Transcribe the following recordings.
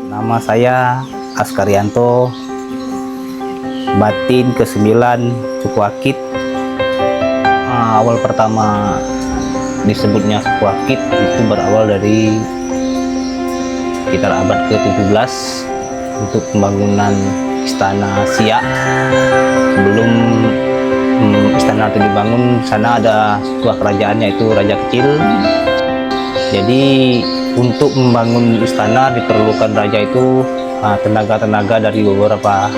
Nama saya Askarianto, batin ke-9 suku Akit. Awal pertama disebutnya suku Akit itu berawal dari sekitar abad ke-17 untuk pembangunan Istana Siak. Sebelum istana itu dibangun, sana ada sebuah kerajaan yaitu Raja Kecil. Jadi untuk membangun istana diperlukan raja itu tenaga-tenaga dari beberapa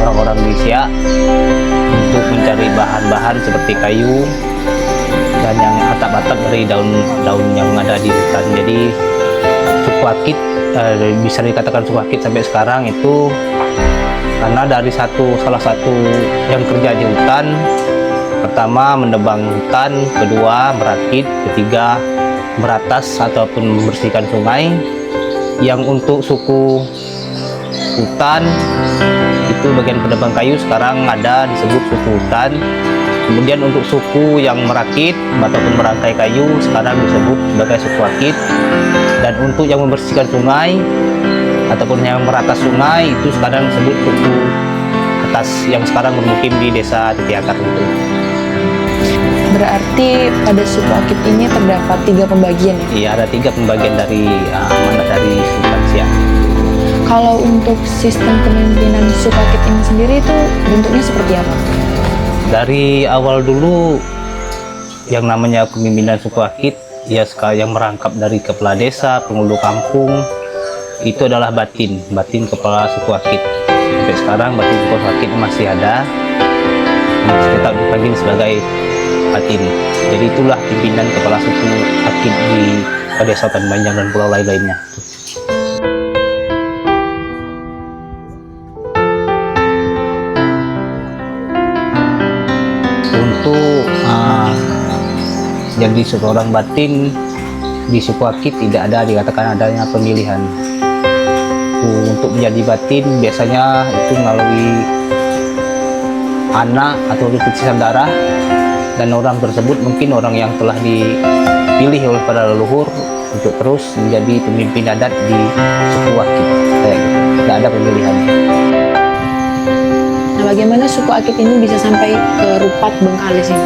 orang-orang di Siak untuk mencari bahan-bahan seperti kayu dan yang atap-atap dari daun-daun yang ada di hutan. Jadi suku Akit bisa dikatakan suku Akit sampai sekarang itu karena dari salah satu yang kerja di hutan. Pertama menebang hutan, kedua merakit, ketiga meratas ataupun membersihkan sungai. Yang untuk suku hutan itu bagian penebang kayu sekarang ada disebut suku hutan. Kemudian untuk suku yang merakit ataupun merangkai kayu sekarang disebut sebagai suku Akit. Dan untuk yang membersihkan sungai ataupun yang meratas sungai itu sekarang disebut suku atas yang sekarang bermukim di desa Titiakar itu. Berarti pada suku Akit ini terdapat 3 pembagian ya? Iya, ada 3 pembagian dari amanat dari Sultan Siak. Kalau untuk sistem kepemimpinan suku Akit ini sendiri itu bentuknya seperti apa? Dari awal dulu yang namanya kepemimpinan suku Akit ya yang merangkap dari kepala desa, penghulu kampung, itu adalah batin kepala suku Akit. Sampai sekarang batin suku Akit masih ada, tetap dipanggil sebagai batin. Jadi itulah pimpinan kepala suku Akit di Desa Hutan Banjar dan pulau lain-lainnya. Untuk jadi seorang batin di suku Akit tidak ada dikatakan adanya pemilihan. Untuk menjadi batin biasanya itu melalui anak atau titisan darah, dan orang tersebut mungkin orang yang telah dipilih oleh para leluhur untuk terus menjadi pemimpin adat di suku Akit. Kayak gitu. Tidak ada pemilihan. Nah, bagaimana suku Akit ini bisa sampai ke Rupat Bengkalis ini?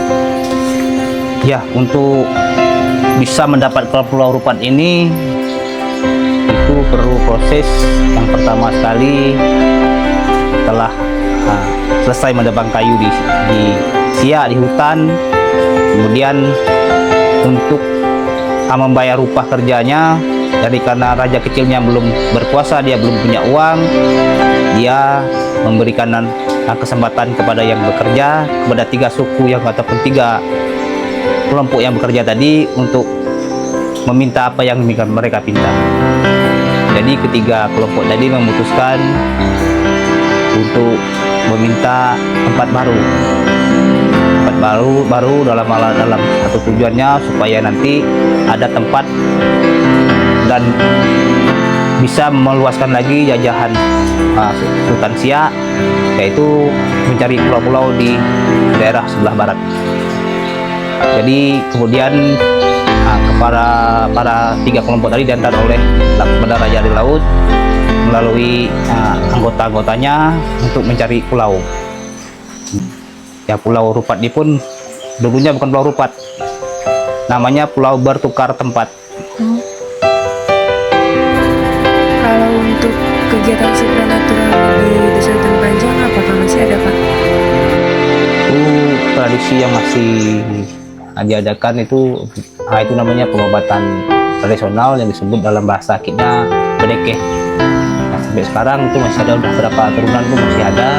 Ya, untuk bisa mendapatkan Pulau Rupat ini itu perlu proses. Yang pertama sekali telah selesai menebang kayu di Siak, di hutan. Kemudian untuk membayar upah kerjanya, jadi karena raja kecilnya belum berkuasa, dia belum punya uang, dia memberikan kesempatan kepada yang bekerja, kepada 3 suku yang ataupun 3 kelompok yang bekerja tadi untuk meminta apa yang mereka minta. Jadi ketiga kelompok tadi memutuskan untuk meminta tempat baru dalam satu tujuannya supaya nanti ada tempat dan bisa meluaskan lagi jajahan Sultan Siak, yaitu mencari pulau-pulau di daerah sebelah barat. Jadi kemudian para 3 kelompok tadi diantar oleh kepada Raja di Laut melalui anggota-anggotanya untuk mencari pulau. Ya, Pulau Rupat ini pun dulunya bukan Pulau Rupat, namanya Pulau Bertukar Tempat. Kalau untuk kegiatan supranatural di Desa Hutan Panjang apakah masih ada, Pak? Tradisi yang masih diadakan itu namanya pengobatan tradisional yang disebut dalam bahasa Akitnya bedekeh. Nah, sampai sekarang itu masih ada, udah berapa turunan itu masih ada,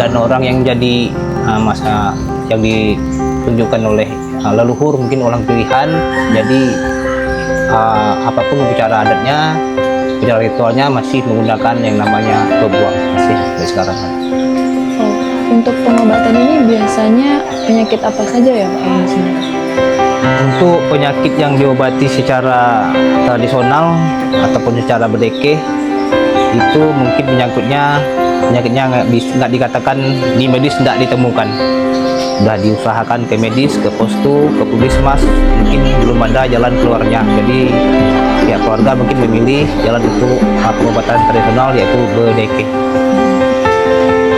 dan orang yang jadi masa yang ditunjukkan oleh leluhur mungkin orang pilihan. Jadi apapun upacara adatnya, upacara ritualnya masih menggunakan yang namanya bebuang, masih sampai sekarang. Untuk pengobatan ini biasanya penyakit apa saja ya Pak yang disini? Untuk penyakit yang diobati secara tradisional ataupun secara bedekeh itu mungkin penyakitnya nggak dikatakan di medis tidak ditemukan. udah diusahakan ke medis, ke postu, ke puskesmas, mungkin belum ada jalan keluarnya. Jadi pihak keluarga mungkin memilih jalan untuk pengobatan tradisional, yaitu BDK.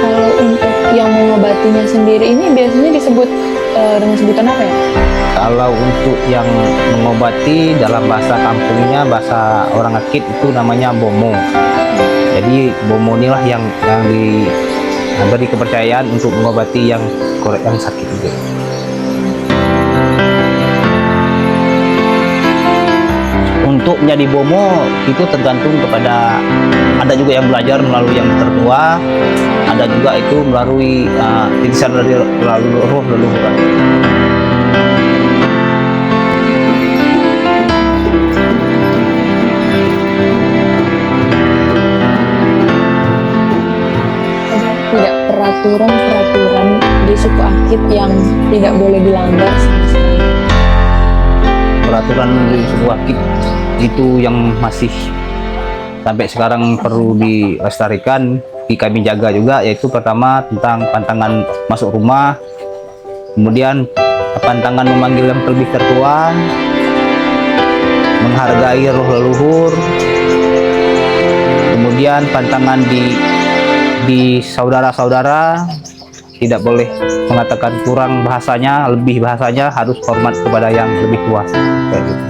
Kalau untuk yang mengobatinya sendiri ini biasanya disebut dengan sebutan apa ya? Kalau untuk yang mengobati dalam bahasa kampungnya, bahasa orang Akit itu namanya bomo. Jadi bomo inilah yang diberi kepercayaan untuk mengobati yang sakit itu. Untuk menjadi bomo itu tergantung kepada, ada juga yang belajar melalui yang tertua, ada juga itu melalui titisan dari roh leluhur. Tidak peraturan-peraturan di suku Akit yang tidak boleh dilanggar sama sekali. Peraturan di suku Akit itu yang masih sampai sekarang perlu dilestarikan, kami jaga juga, yaitu pertama tentang pantangan masuk rumah, kemudian pantangan memanggil yang lebih tertua, menghargai roh leluhur, kemudian pantangan di saudara-saudara tidak boleh mengatakan kurang bahasanya, lebih bahasanya, harus hormat kepada yang lebih tua. Kayak gitu.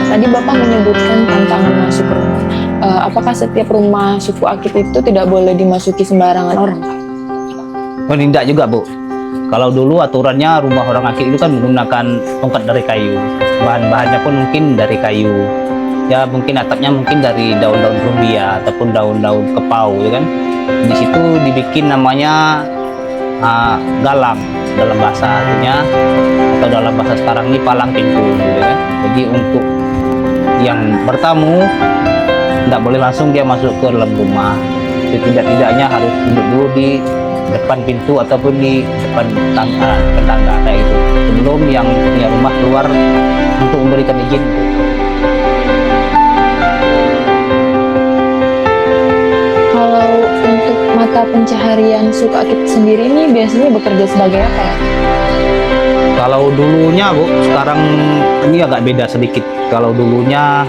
Tadi Bapak menyebutkan tantangan masuk rumah. Apakah setiap rumah suku Akit itu tidak boleh dimasuki sembarangan orang? Oh, tidak juga, Bu. Kalau dulu aturannya rumah orang Akit itu kan menggunakan tongkat dari kayu. Bahan-bahannya pun mungkin dari kayu. Ya mungkin atapnya mungkin dari daun-daun rumbia ataupun daun-daun kepau, ya kan. Di situ dibikin namanya galang dalam bahasa artinya, atau dalam bahasa sekarang ini palang pintu, gitu kan. Jadi untuk yang bertamu tidak boleh langsung dia masuk ke dalam rumah. Tidak-tidaknya harus duduk dulu di depan pintu ataupun di depan tangga kayak gitu, sebelum yang punya rumah keluar untuk memberikan izin. Kalau untuk mata pencaharian suku Akit sendiri ini biasanya bekerja sebagai apa ya? Kalau dulunya, Bu, sekarang ini agak beda sedikit. Kalau dulunya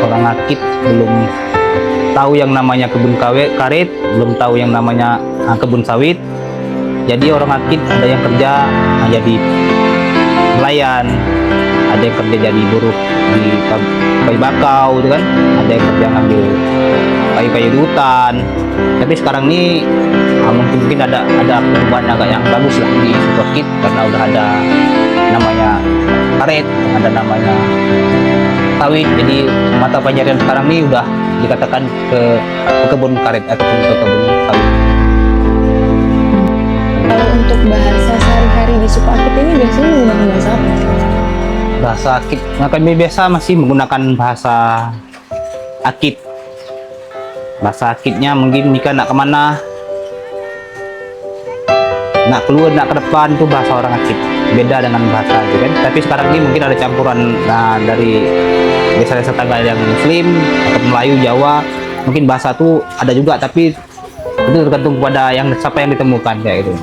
orang Akit belum tahu yang namanya kebun karet, belum tahu yang namanya kebun sawit. Jadi orang Akit ada yang kerja jadi nelayan, ada yang kerja jadi buruh di kayu bakau, gitu kan. Ada yang kerja ngambil kayu-kayu di hutan. Tapi sekarang ini mungkin ada perubahan agak yang bagus lah di suku Akit, karena udah ada namanya karet, ada namanya sawit. Jadi mata pelajaran sekarang ini udah dikatakan ke kebun karet ataupun ke kebun sawit. Kalau untuk bahasa sehari-hari di suku Akit ini biasanya menggunakan bahasa apa? Bahasa Akit, kami biasa masih menggunakan bahasa Akit. Bahasa Akitnya mungkin jika nak kemana, nak keluar, nak ke depan, itu bahasa orang Akit. Beda dengan bahasa itu kan. Tapi sekarang ini mungkin ada campuran dari desa-desa tetangga yang Muslim atau Melayu, Jawa. Mungkin bahasa itu ada juga, tapi itu tergantung kepada siapa yang ditemukan kayak gitu.